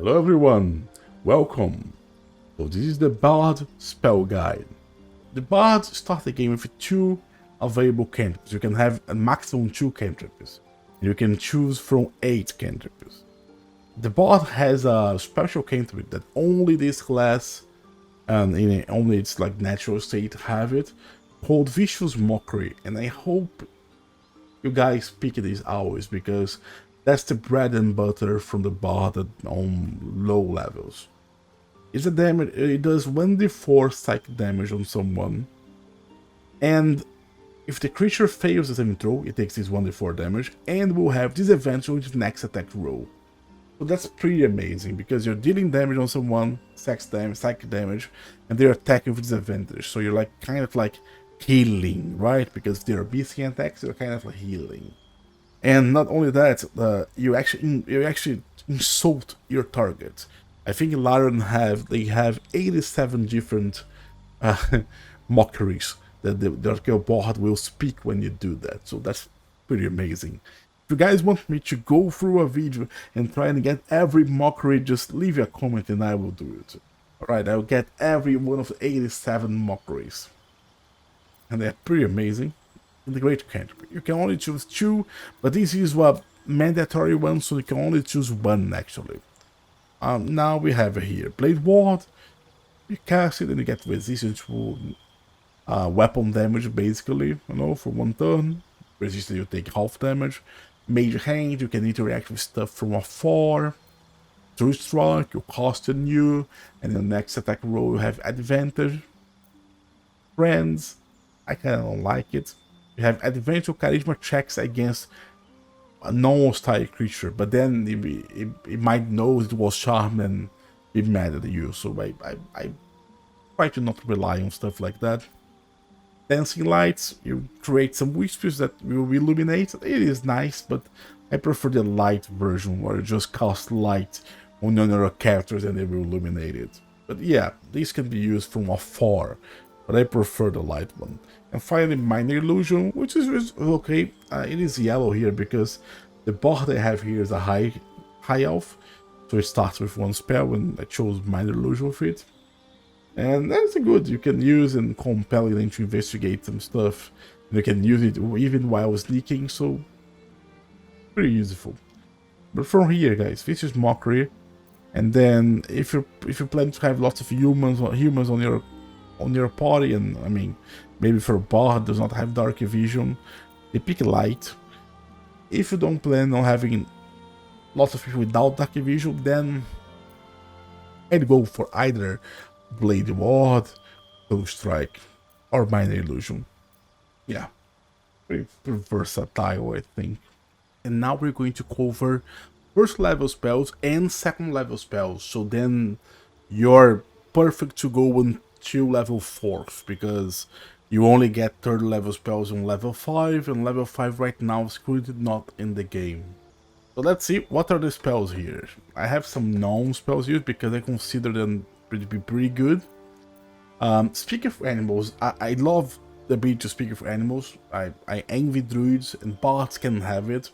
Hello everyone, welcome. So this is the Bard spell guide. The Bards start the game with 2 available cantrips. You can have a maximum 2 cantrips. You can choose from 8 cantrips. The Bard has a special cantrip that only this class and only its like natural state have it, called Vicious Mockery, and I hope you guys pick this always because that's the bread and butter from the Bard on low levels. It's a damage. It does 1d4 psychic damage on someone, and if the creature fails the saving throw, it takes this 1d4 damage and will have disadvantage on its next attack roll. So that's pretty amazing because you're dealing damage on someone, psychic damage, and they're attacking with disadvantage. So you're like kind of like healing, right? Because they're BC attacks, you're kind of like healing. And not only that, you actually insult your target. I think Laren have 87 different mockeries that your bard will speak when you do that. So that's pretty amazing. If you guys want me to go through a video and try and get every mockery, just leave a comment and I will do it. Alright, I'll get every one of the 87 mockeries. And they're pretty amazing. And the great cantrip. You can only choose 2, but this is a mandatory one, so you can only choose 1 actually. Now we have here Blade Ward. You cast it and you get resistance to weapon damage basically, for 1 turn. Resistance you take half damage. Mage Hand, you can interact with stuff from afar. True Strike, you cost a new, and the next attack roll you have advantage. Friends, I kinda don't like it. You have advantage on charisma checks against a non-hostile creature, but then it might know it was charmed and be mad at you, so I try to not rely on stuff like that. Dancing Lights, you create some whispers that will illuminate. It is nice, but I prefer the light version where you just cast light on other characters and they will illuminate it. But yeah, these can be used from afar, but I prefer the light one. And finally, Minor Illusion, which is okay. It is yellow here because the bard I have here is a high elf, so it starts with 1 spell, and I chose Minor Illusion with it. And that's good. You can use and compel it to investigate some stuff. You can use it even while sneaking, so pretty useful. But from here, guys, this is Mockery, and then if you plan to have lots of humans on your party, and I mean maybe for a bard does not have dark vision, they pick light. If you don't plan on having lots of people without dark vision, then I'd go for either Blade Ward, True Strike, or Minor Illusion. Yeah, pretty versatile, I think. And now we're going to cover first level spells and second level spells, so then you're perfect to go until level 4th, because you only get third level spells on level 5, and level 5 right now is currently not in the game. So let's see, what are the spells here? I have some known spells used because I consider them to be pretty good. Speak of animals, I love the ability to speak of animals. I envy druids, and bards can have it.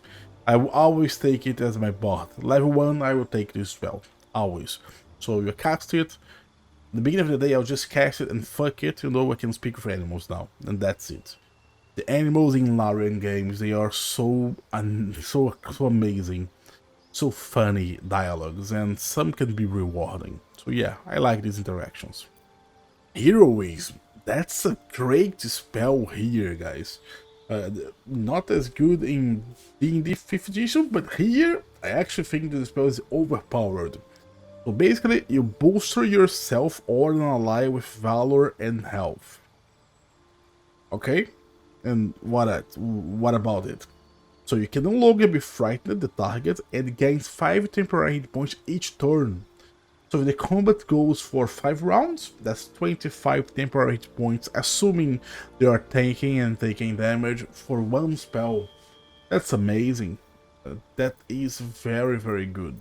I will always take it as my bard. Level 1, I will take this spell, always. So you cast it. At the beginning of the day, I'll just cast it and fuck it, I can speak of animals now, and that's it. The animals in Larian games, they are so amazing, so funny dialogues, and some can be rewarding. So yeah, I like these interactions. Heroism, that's a great spell here, guys. Not as good in D&D 5th edition, but here I actually think the spell is overpowered. So basically, you bolster yourself or an ally with valor and health. Okay, and what about it? So you can no longer be frightened at the target and gains 5 temporary hit points each turn. So if the combat goes for 5 rounds, that's 25 temporary hit points, assuming they are taking damage for 1 spell. That's amazing. That is very, very good.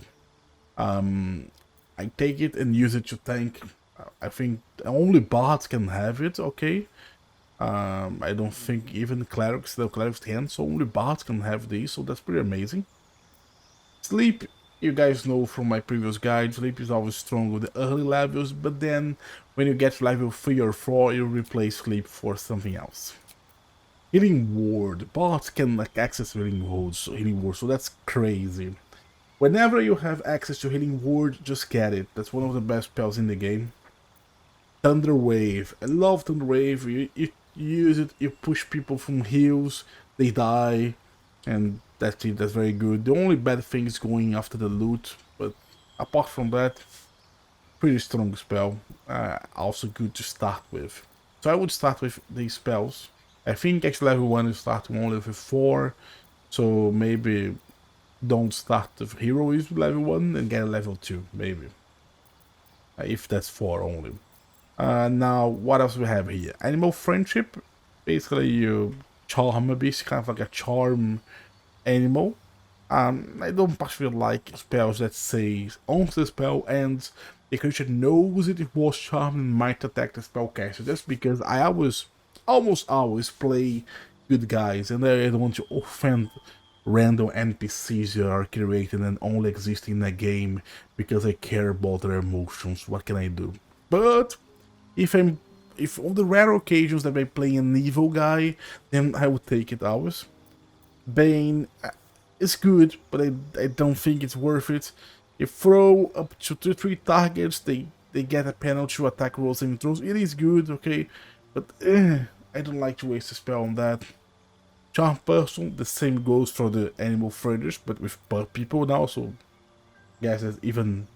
I take it and use it to tank. I think only bards can have it, okay? I don't think even clerics can, so only bards can have these, so that's pretty amazing. Sleep, You guys know from my previous guide, Sleep is always strong with the early levels, but then when you get to level 3 or 4, you replace Sleep for something else. Healing Ward. Bots can like access healing ward, so that's crazy. Whenever you have access to Healing Ward, just get it. That's one of the best spells in the game. Thunder Wave. I love Thunder Wave. You use it, you push people from hills, they die, and that's it. That's very good. The only bad thing is going after the loot, but apart from that, pretty strong spell. Also good to start with. So I would start with these spells. I think actually level 1 is starting only with 4, so maybe don't start with heroes with level 1 and get a level 2, maybe. If that's 4 only. Now, what else we have here? Animal Friendship. Basically, you charm a beast, kind of like a charm animal. I don't particularly like spells that say once the spell ends, the creature knows it was charmed and might attack the spellcaster. Just because I almost always play good guys, and I don't want to offend random NPCs that are created and only exist in a game because I care about their emotions. What can I do? But if on the rare occasions that I play an evil guy, then I would take it always. Bane is good, but I don't think it's worth it. You throw up to 3 targets, they get a penalty to attack rolls and throws. It is good, okay, but I don't like to waste a spell on that. Charm Person, the same goes for the Animal Frienders, but with people now, so guys, that's even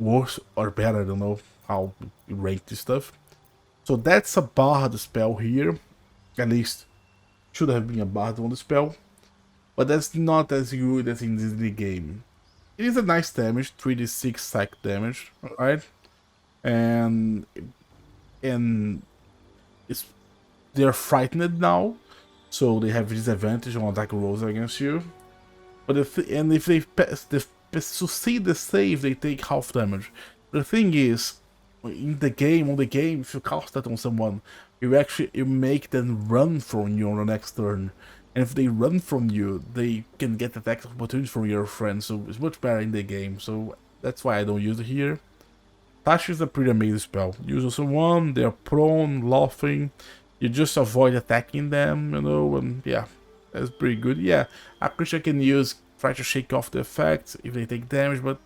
worse or better. I don't know how you rank this stuff. So that's a bard spell here. At least should have been a bard on the spell. But that's not as good as in the game. It is a nice damage, 3d6 psych damage, alright? And it's they're frightened now, so they have disadvantage on attack rolls against you. But if they succeed the save, they take half damage. The thing is, on the game, if you cast that on someone, you make them run from you on the next turn. And if they run from you, they can get attack opportunities from your friends, so it's much better in the game. So that's why I don't use it here. Tash is a pretty amazing spell. Use on someone, they're prone, laughing. You just avoid attacking them, you know, and yeah, that's pretty good. Yeah, a creature can try to shake off the effects if they take damage, but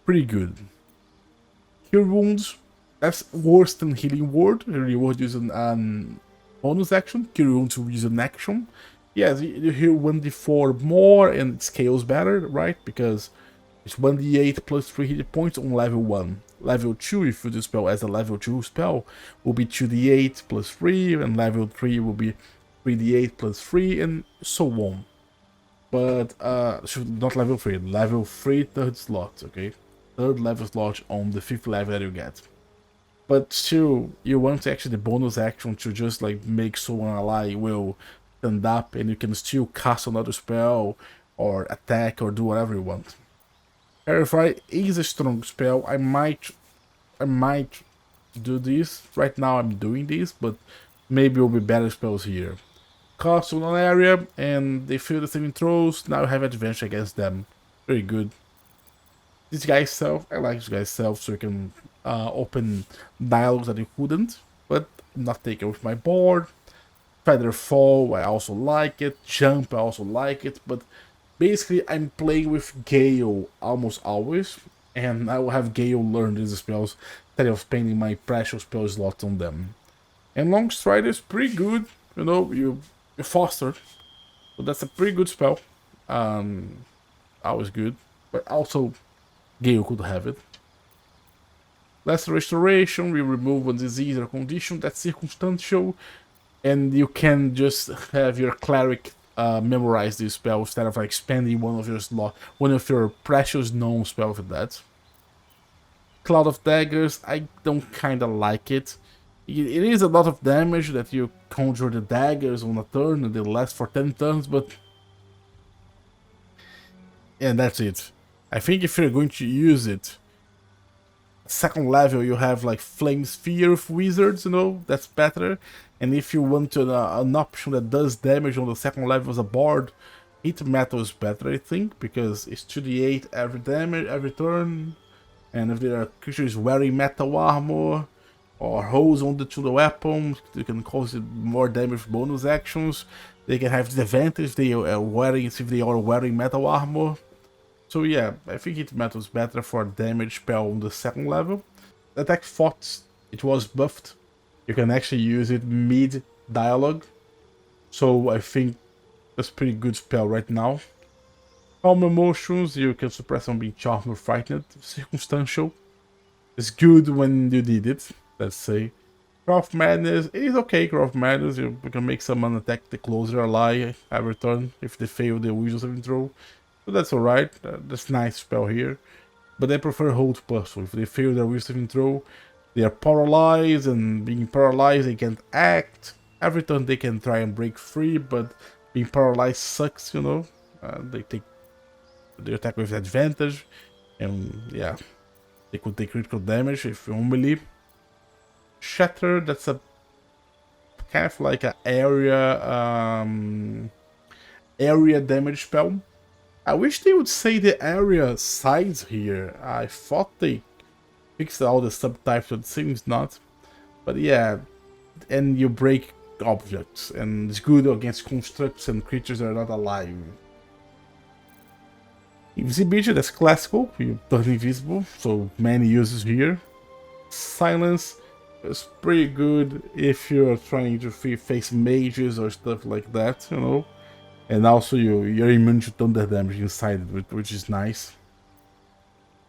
pretty good. Cure Wounds, that's worse than Healing Ward. Healing Ward using an bonus action, Cure Wounds will use an action. Yes, you heal 1d4 more and it scales better, right? Because it's 1d8 plus 3 hit points on level 1. Level 2, if you do spell as a level 2 spell, will be 2d8 plus 3, and level 3 will be 3d8 plus 3, and so on. But, not level 3, level 3 third slot, okay? Third level slot on the 5th level that you get. But still, you want actually the bonus action to just like make someone ally will stand up and you can still cast another spell or attack or do whatever you want. Clarify is a strong spell. I might do this. Right now I'm doing this, but maybe will be better spells here. Cast on an area and they fail the saving throws. Now you have advantage against them. Very good. This guy's self, I like this guy's self, so you can open dialogues that you couldn't, but not take it with my board. Feather Fall, I also like it. Jump, I also like it, but basically I'm playing with Gale almost always, and I will have Gale learn these spells instead of spending my precious spell slots on them. And Long Strider is pretty good, you know, you foster, so that's a pretty good spell. Always good, but also Gale could have it. Last Restoration, we remove one disease or condition that's circumstantial, and you can just have your cleric memorize this spell instead of like spending one of your precious known spells with that. Cloud of Daggers, I don't kinda like it. It is a lot of damage that you conjure the daggers on a turn and they last for 10 turns, but and that's it. I think if you're going to use it, second level you have like Flame Sphere of Wizards, you know, that's better. And if you want an option that does damage on the second level as a bard, Heat metal is better, I think, because it's 2d8 every damage every turn, and if there are creatures wearing metal armor or holes on to the weapon, you can cause it more damage bonus actions. They can have disadvantage if they are wearing metal armor. So yeah, I think heat metal is better for damage spell on the second level. Attack thoughts, it was buffed. You can actually use it mid dialogue. So I think that's a pretty good spell right now. Calm emotions, you can suppress on being charmed or frightened. Circumstantial. It's good when you need it, let's say. Craft Madness, it is okay, Craft Madness. You can make someone attack the closer ally every turn if they fail the Wisdom saving throw. So that's alright, that's nice spell here. But I prefer Hold Puzzle. If they fail their Wisdom saving throw, they are paralyzed, and being paralyzed, they can't act. Every turn they can try and break free, but being paralyzed sucks, you know. They attack with advantage, and yeah, they could take critical damage if you only Shatter. That's a kind of like an area damage spell. I wish they would say the area size here. I thought they fixed all the subtypes, but it seems not. But yeah, and you break objects, and it's good against constructs and creatures that are not alive. Invisibility, that's classical, you turn invisible, so many uses here. Silence is pretty good if you're trying to face mages or stuff like that, you know. And also you're immune to thunder damage inside it, which is nice.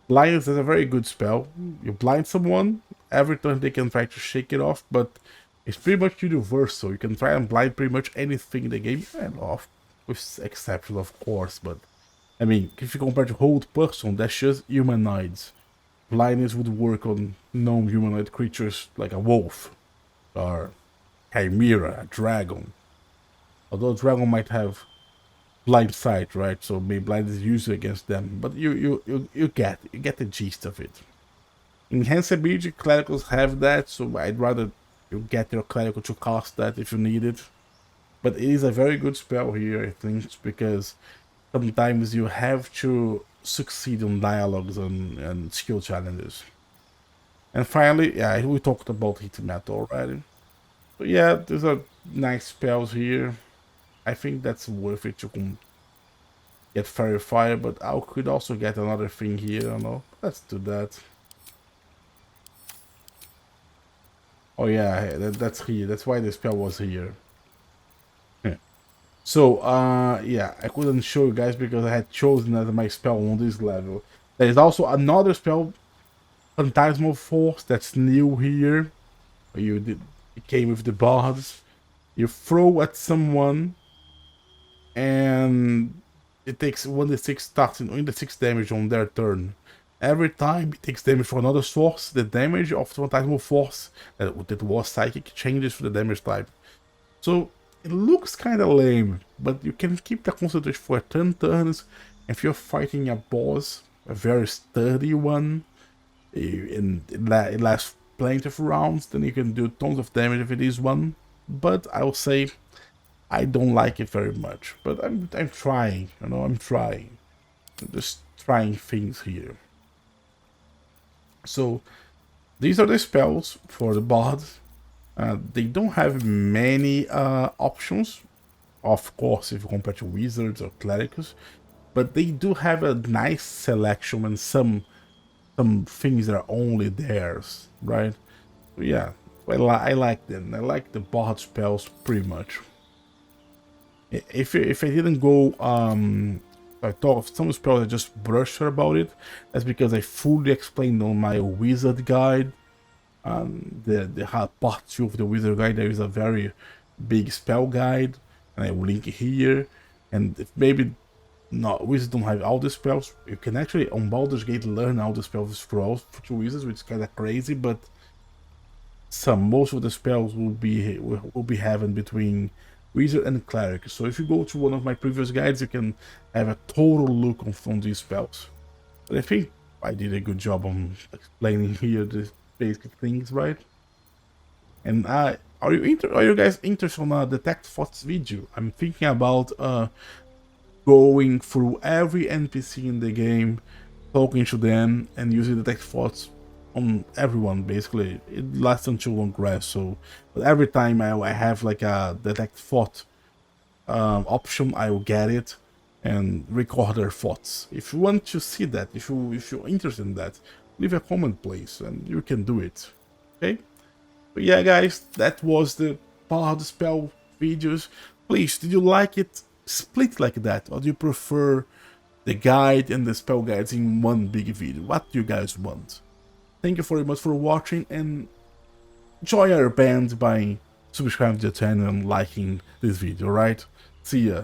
Blindness is a very good spell. You blind someone, every turn they can try to shake it off, but it's pretty much universal. You can try and blind pretty much anything in the game, and off, with exception of course, but I mean, if you compare to Hold Person, that's just humanoids. Blindness would work on non-humanoid creatures like a wolf, or chimera, a dragon. Although a dragon might have blind sight, right? So maybe blindness is used against them. But you get the gist of it. Enhanced ability, clericals have that, so I'd rather you get your clerical to cast that if you need it. But it is a very good spell here, I think, because sometimes you have to succeed on dialogues and skill challenges. And finally, yeah, we talked about heat metal already. So yeah, these are nice spells here. I think that's worth it to get Fairy Fire, but I could also get another thing here, I don't know. Let's do that. Oh yeah, that's here. That's why the spell was here. So, yeah, I couldn't show you guys because I had chosen as my spell on this level. There is also another spell, Phantasmal Force, that's new here. It came with the bards. You throw at someone, and it takes 1d6 starting in the 6 damage on their turn. Every time it takes damage from another source, the damage of the Phantasmal Force that was psychic changes to the damage type. So it looks kind of lame, but you can keep the concentration for 10 turns. If you're fighting a boss, a very sturdy one, and it lasts plenty of rounds, then you can do tons of damage if it is one. But I will say I don't like it very much. But I'm trying, you know, I'm trying. I'm just trying things here. So these are the spells for the bards. They don't have many options, of course, if you compare to wizards or clerics, but they do have a nice selection and some things that are only theirs, right? So yeah, I like them. I like the bard spells pretty much. If I didn't go, I thought of some spells I just brushed about it. That's because I fully explained on my wizard guide. The part 2 of the wizard guide, there is a very big spell guide, and I will link it here. And if maybe not wizards don't have all the spells, you can actually on Baldur's Gate learn all the spells for all for wizards, which is kind of crazy. But most of the spells will be having between wizard and cleric. So if you go to one of my previous guides, you can have a total look on these spells. But I think I did a good job on explaining here the basic things, right? And are you guys interested on Detect Thoughts video? I'm thinking about going through every NPC in the game, talking to them, and using detect thoughts on everyone. Basically, it lasts until long rest. So, but every time I have like a detect thought option, I will get it and record their thoughts. If you want to see that, if you're interested in that, leave a comment, please, and you can do it. Okay. But yeah, guys, that was the Bard spell videos. Please, did you like it split like that, or do you prefer the guide and the spell guides in one big video? What do you guys want? Thank you very much for watching, and join our band by subscribing to the channel and liking this video, right? See ya.